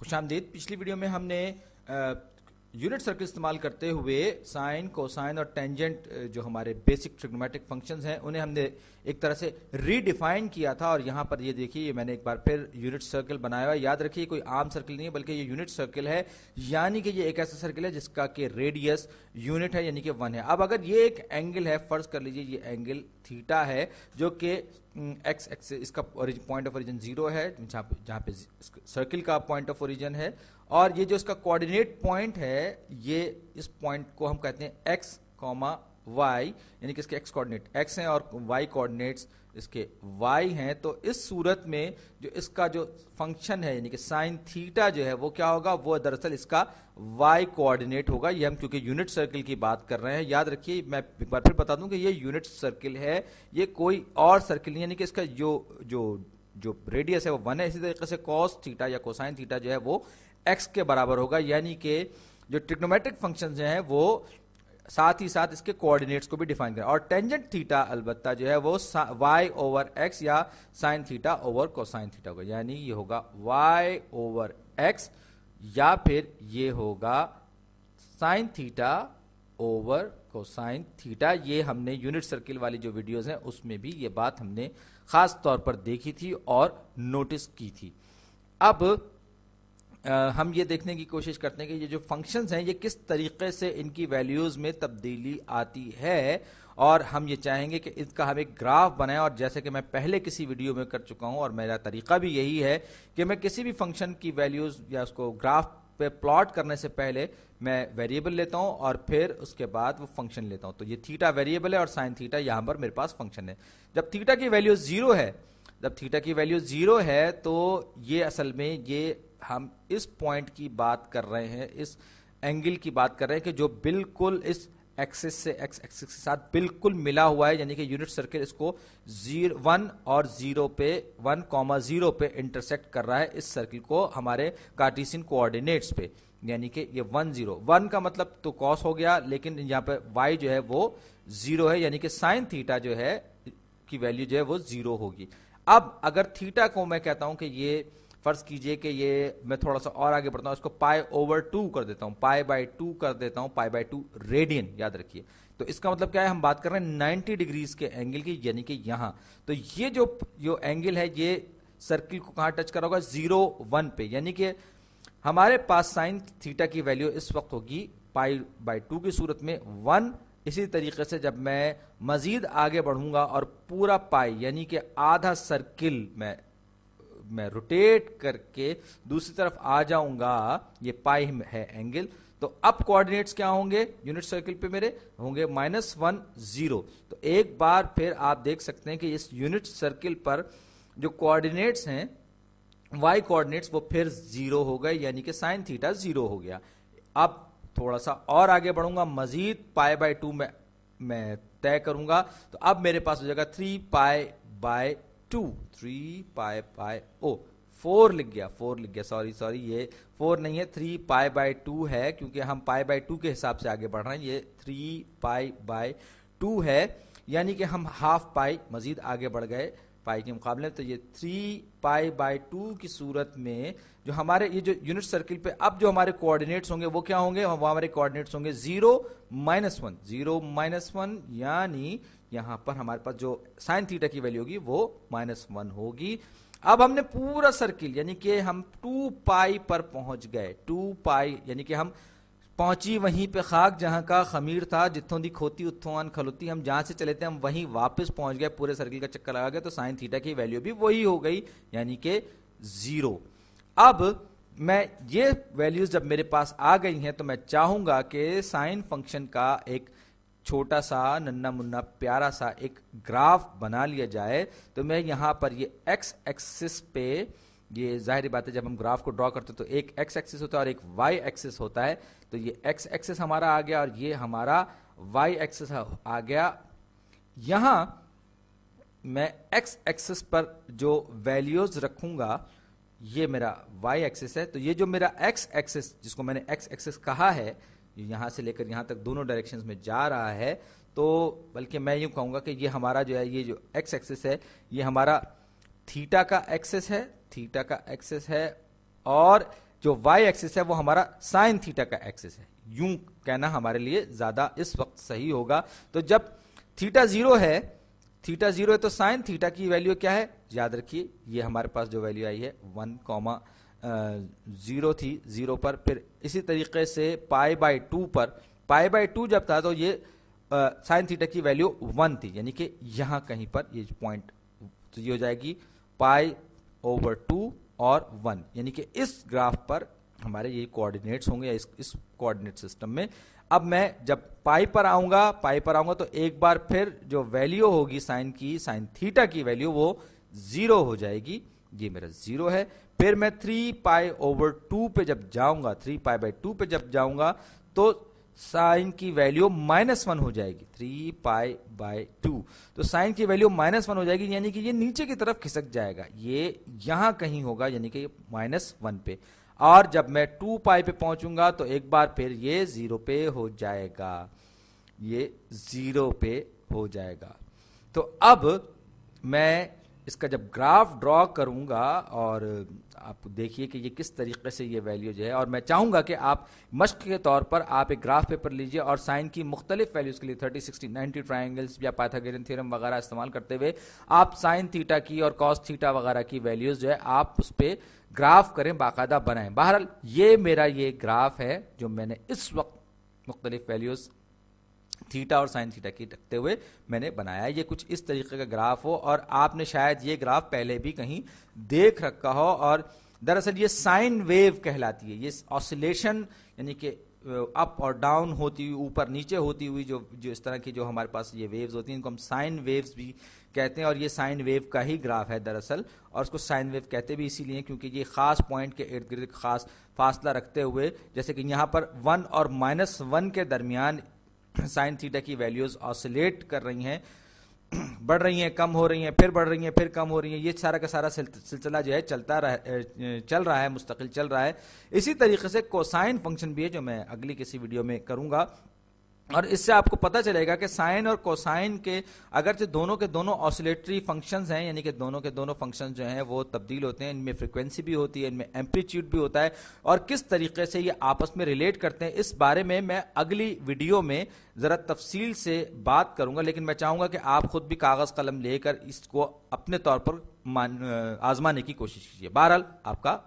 खुशामदीद। पिछली वीडियो में हमने यूनिट सर्कल इस्तेमाल करते हुए साइन, कोसाइन और टेंजेंट जो हमारे बेसिक ट्रिग्नोमेट्रिक फंक्शंस हैं उन्हें हमने एक तरह से रीडिफाइन किया था। और यहाँ पर ये देखिए, ये मैंने एक बार फिर यूनिट सर्कल बनाया हुआ है। याद रखिए, कोई आम सर्कल नहीं है बल्कि ये यूनिट सर्कल है, यानी कि ये एक ऐसा सर्कल है जिसका कि रेडियस यूनिट है, यानी कि 1 है। अब अगर ये एक एंगल है, फर्ज कर लीजिए ये एंगल थीटा है, जो कि एक्स एक्सिस, इसका पॉइंट ऑफ ओरिजिन 0 है, जहाँ पे सर्कल का पॉइंट ऑफ ओरिजिन है, और ये जो इसका कोऑर्डिनेट पॉइंट है, ये इस पॉइंट को हम कहते हैं एक्स कॉमा वाई, यानी कि इसके एक्स कोऑर्डिनेट एक्स हैं और वाई कोऑर्डिनेट्स इसके वाई हैं। तो इस सूरत में जो इसका जो फंक्शन है, यानी कि साइन थीटा जो है वो क्या होगा, वो दरअसल इसका वाई कोऑर्डिनेट होगा। ये हम क्योंकि यूनिट सर्कल की बात कर रहे हैं, याद रखिए, मैं एक बार फिर बता दूं कि ये यूनिट सर्कल है, ये कोई और सर्कल नहीं, यानी कि इसका जो रेडियस है वो 1 है। इसी तरीके से कॉस थीटा या कोसाइन थीटा जो है वो एक्स के बराबर होगा, यानी कि जो ट्रिग्नोमेट्रिक फंक्शंस हैं वो साथ ही साथ इसके कोऑर्डिनेट्स को भी डिफाइन करें। और टेंजेंट थीटा अलबत्ता जो है वो y ओवर x या sine theta over cosine theta होगा, यानी ये होगा y ओवर x या फिर ये होगा sine theta over cosine theta. ये हमने यूनिट सर्किल वाली जो वीडियोस हैं उसमें भी ये बात हमने खास तौर पर देखी थी और नोटिस की थी। अब हम ये देखने की कोशिश करते हैं कि ये जो फंक्शंस हैं ये किस तरीके से इनकी वैल्यूज में तब्दीली आती है, और हम ये चाहेंगे कि इसका हम एक ग्राफ बनाएं। और जैसे कि मैं पहले किसी वीडियो में कर चुका हूं, और मेरा तरीका भी यही है कि मैं किसी भी फंक्शन की वैल्यूज या उसको ग्राफ पे प्लॉट करने से पहले मैं वेरिएबल लेता हूं और फिर उसके बाद वो फंक्शन लेता हूं। तो ये थीटा वेरिएबल है और साइन थीटा यहां पर मेरे पास फंक्शन है। जब थीटा की वैल्यू 0 है, जब थीटा की वैल्यू 0 है, तो ये असल में ये हम इस पॉइंट की बात कर रहे हैं, इस एंगल की बात कर रहे हैं कि जो बिल्कुल इस एक्सिस से एक्स एक्सिस के साथ बिल्कुल मिला हुआ है, यानी कि यूनिट सर्कल इसको 1 और 0 पे 1,0 पे इंटरसेक्ट कर रहा है इस सर्कल को हमारे कार्टेशियन कोऑर्डिनेट्स पे, यानी कि ये 1 0 1 का मतलब तो कॉस हो गया, लेकिन यहाँ पे y जो है वो 0 है, यानी कि साइन थीटा जो है की वैल्यू जो है वो 0 होगी। अब अगर थीटा को मैं कहता हूं कि ये फर्ज कीजिए कि ये मैं थोड़ा सा और आगे बढ़ता हूं, इसको पाई ओवर 2 कर देता हूं, पाई बाय 2 कर देता हूं, पाई बाय 2 रेडियन, याद रखिए। तो इसका मतलब क्या है, हम बात कर रहे हैं 90 डिग्रीज के एंगल की, यानी कि यहां तो ये जो एंगल है ये सर्किल को कहां टच कर रहा होगा, 0 1 पे, यानी कि हमारे पास साइन थीटा की वैल्यू इस वक्त होगी पाई बाय 2 की सूरत में 1। इसी तरीके से जब मैं मजीद आगे बढ़ूंगा और पूरा पाई यानी कि आधा सर्किल मैं रोटेट करके दूसरी तरफ आ जाऊंगा, ये पाई है एंगल, तो अब कोऑर्डिनेट्स क्या होंगे यूनिट सर्किल पे मेरे होंगे -1 0। तो एक बार फिर आप देख सकते हैं कि इस यूनिट सर्किल पर जो कोऑर्डिनेट्स हैं y कोऑर्डिनेट्स वो फिर 0 हो गए, यानी कि साइन थीटा 0 हो गया। अब थोड़ा सा और आगे बढ़ूंगा, मजीद पाई बाय 2 मैं तय करूंगा, तो अब मेरे पास हो जाएगा 3 पाई बाय 2, 3 पाई बाय 4 लिख गया, सॉरी ये 4 नहीं है, 3 पाई बाय 2 है, क्योंकि हम पाई बाय 2 के हिसाब से आगे बढ़ रहे हैं। ये 3 पाई बाय 2 है, यानी कि हम हाफ पाई मजीद आगे बढ़ गए पाई के मुकाबले। तो ये 3 पाई बाय 2 की सूरत में जो हमारे ये जो यूनिट सर्किल पे अब जो हमारे कोऑर्डिनेट्स होंगे वो क्या होंगे, वो हमारे कोऑर्डिनेट्स होंगे 0 -1, यानी यहां पर हमारे पास जो साइन थीटा की वैल्यू होगी वो -1 होगी। अब हमने पूरा सर्किल यानी कि हम 2 पाई पर पहुंच गए, 2 पाई यानी कि हम पहुंची वहीं पे खाक जहां का खमीर था, जिथों दी खोती उत्थों अन खलोती, हम जहां से चले थे हम वहीं वापस पहुंच गए, पूरे सर्किल का चक्कर लगा गए, तो साइन थीटा की वैल्यू भी वही हो गई, यानी कि 0। अब मैं ये वैल्यूज जब मेरे पास आ गई हैं तो मैं चाहूंगा कि साइन फंक्शन का एक छोटा सा नन्ना मुन्ना प्यारा सा एक ग्राफ बना लिया जाए। तो मैं यहां पर ये एक्स एक्सिस पे, ये जाहिर बात है जब हम ग्राफ को ड्रॉ करते हैं तो एक एक्स एक्सिस होता है और एक वाई एक्सिस होता है, तो ये एक्स एक्सिस हमारा आ गया और ये हमारा वाई एक्सिस आ गया। यहां मैं एक्स एक्सिस पर जो वैल्यूज रखूंगा ये मेरा वाई एक्सिस है, तो ये जो मेरा एक्स एक्सिस जिसको मैंने एक्स एक्सिस कहा है, यहां से लेकर यहां तक दोनों डायरेक्शंस में जा रहा है, तो बल्कि मैं यूं कहूंगा कि ये हमारा जो है, ये जो एक्स एक्सिस है ये हमारा थीटा का एक्सिस है, और जो y एक्सिस है वो हमारा साइन थीटा का एक्सिस है, यूं कहना हमारे लिए ज्यादा इस वक्त सही होगा। तो जब थीटा जीरो है तो साइन थीटा की वैल्यू क्या है, याद रखिए ये हमारे पास जो वैल्यू आई है 1,0 थी 0 पर, फिर इसी तरीके से पाई बाई 2 पर, पाई बाई 2 जब था तो ये साइन थीटा की वैल्यू 1 थी, यानी कि यहां कहीं पर ये पॉइंट, तो ये हो जाएगी पाई ओवर 2 और 1, यानी कि इस ग्राफ पर हमारे ये कोऑर्डिनेट्स होंगे या इस कोऑर्डिनेट सिस्टम में। अब मैं जब पाई पर आऊंगा तो एक बार फिर जो वैल्यू होगी साइन की, साइन थीटा की वैल्यू वो 0 हो जाएगी, ये मेरा 0 है। फिर मैं 3 पाई ओवर 2 पे जब जाऊंगा, 3 पाई बाई 2 पे जब जाऊंगा तो साइन की वैल्यू -1 हो जाएगी, 3 पाई बाई 2, तो साइन की वैल्यू -1 हो जाएगी, यानी कि ये नीचे की तरफ खिसक जाएगा, ये यहां कहीं होगा, यानी कि -1 पे। और जब मैं 2 पाई पे पहुंचूंगा तो एक बार फिर ये 0 पे हो जाएगा, ये 0 पे हो जाएगा। तो अब मैं इसका जब ग्राफ ड्रॉ करूंगा और आप देखिए कि ये किस तरीके से ये वैल्यू जो है, और मैं चाहूंगा कि आप मश्क के तौर पर आप एक ग्राफ पेपर लीजिए और साइन की मुख्तलिफ वैल्यूज के लिए 30, 60, 90 ट्राइंगल्स या पाइथागोरियन थ्योरम वगैरह इस्तेमाल करते हुए आप साइन थीटा की और कॉस थीटा वगैरह की वैल्यूज जो है आप उस पर ग्राफ करें, बाकायदा बनाएं। बहरहाल ये मेरा ये ग्राफ है जो मैंने इस वक्त मुख्तलिफ वैल्यूज थीटा और साइन थीटा की रखते हुए मैंने बनाया। ये कुछ इस तरीके का ग्राफ हो और आपने शायद ये ग्राफ पहले भी कहीं देख रखा हो, और दरअसल ये साइन वेव कहलाती है। ये ऑसिलेशन यानी कि अप और डाउन होती हुई, ऊपर नीचे होती हुई जो इस तरह की जो हमारे पास ये वेव्स होती हैं, इनको हम साइन वेव्स भी कहते हैं, और ये साइन वेव का ही ग्राफ है दरअसल। और उसको साइन वेव कहते भी इसीलिए क्योंकि ये खास पॉइंट के इर्द गिर्द खास फासला रखते हुए, जैसे कि यहाँ पर 1 और -1 के दरमियान साइन थीटा की वैल्यूज ऑसिलेट कर रही हैं, बढ़ रही हैं, कम हो रही हैं, फिर बढ़ रही हैं, फिर कम हो रही हैं। ये सारा का सारा सिलसिला जो है चल रहा है, मुस्तकिल चल रहा है। इसी तरीके से कोसाइन फंक्शन भी है जो मैं अगली किसी वीडियो में करूंगा, और इससे आपको पता चलेगा कि साइन और कोसाइन के अगरचे दोनों के दोनों ऑसिलेटरी फंक्शंस हैं, यानी कि दोनों के दोनों फंक्शंस जो हैं वो तब्दील होते हैं, इनमें फ्रीक्वेंसी भी होती है, इनमें एम्पलीट्यूड भी होता है, और किस तरीके से ये आपस में रिलेट करते हैं इस बारे में मैं अगली वीडियो में जरा तफसील से बात करूंगा। लेकिन मैं चाहूंगा कि आप खुद भी कागज कलम लेकर इसको अपने तौर पर आजमाने की कोशिश कीजिए। बहरहाल आपका